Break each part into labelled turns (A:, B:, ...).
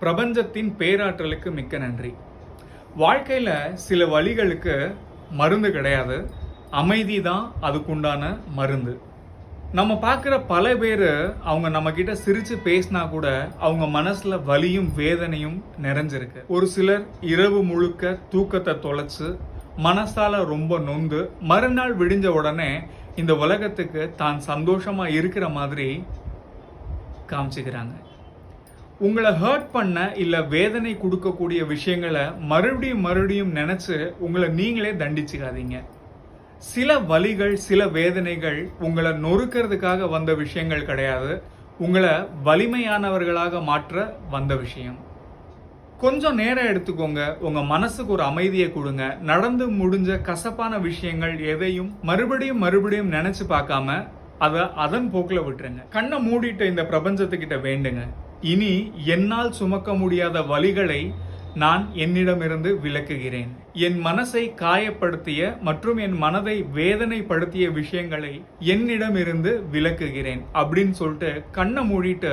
A: பிரபஞ்சத்தின் பேராற்றலுக்கு மிக்க நன்றி. வாழ்க்கையில் சில வழிகளுக்கு மருந்து கிடையாது, அமைதி தான் அதுக்குண்டான மருந்து. நம்ம பார்க்குற பல பேர் அவங்க நம்மக்கிட்ட சிரித்து பேசினா கூட அவங்க மனசில் வலியும் வேதனையும் நிறைஞ்சிருக்கு. ஒரு சிலர் இரவு முழுக்க தூக்கத்தை தொலைச்சு மனசால ரொம்ப நொந்து மறுநாள் விடிஞ்ச உடனே இந்த உலகத்துக்கு தான் சந்தோஷமாக இருக்கிற மாதிரி காமிச்சுக்கிறாங்க. உங்களை ஹர்ட் பண்ண இல்லை வேதனை கொடுக்கக்கூடிய விஷயங்களை மறுபடியும் நினச்சி உங்களை நீங்களே தண்டிச்சுக்காதீங்க. சில வலிகள், சில வேதனைகள் உங்களை நொறுக்கிறதுக்காக வந்த விஷயங்கள் கிடையாது, உங்களை வலிமையானவர்களாக மாற்ற வந்த விஷயம். கொஞ்சம் நேரம் எடுத்துக்கோங்க, உங்கள் மனசுக்கு ஒரு அமைதியை கொடுங்க. நடந்து முடிஞ்ச கசப்பான விஷயங்கள் எதையும் மறுபடியும் நினச்சி பார்க்காம அதை அதன் போக்கில் விட்டுருங்க. கண்ணை மூடிட்டு இந்த பிரபஞ்சத்துக்கிட்ட வேண்டுங்க, இனி என்னால் சுமக்க முடியாத வலிகளை நான் என்னிடமிருந்து விலக்குகிறேன். என் மனசை காயப்படுத்திய மற்றும் என் மனதை வேதனைப்படுத்திய விஷயங்களை என்னிடமிருந்து விலக்குகிறேன் அப்படின்னு சொல்லிட்டு கண்ணை மூடிட்டு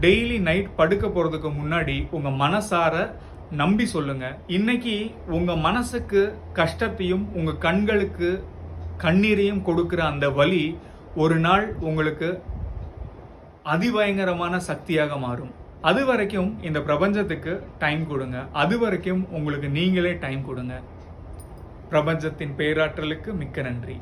A: டெய்லி நைட் படுக்க போறதுக்கு முன்னாடி உங்க மனசார நம்பி சொல்லுங்க, இன்னைக்கு உங்க மனசுக்கு கஷ்டத்தையும் உங்க கண்களுக்கு கண்ணீரையும் கொடுக்கிற அந்த வலி ஒரு நாள் உங்களுக்கு அதிபயங்கரமான சக்தியாக மாறும். அது வரைக்கும் இந்த பிரபஞ்சத்துக்கு டைம் கொடுங்க. அது வரைக்கும் உங்களுக்கு நீங்களே டைம் கொடுங்க. பிரபஞ்சத்தின் பேராற்றலுக்கு மிக்க நன்றி.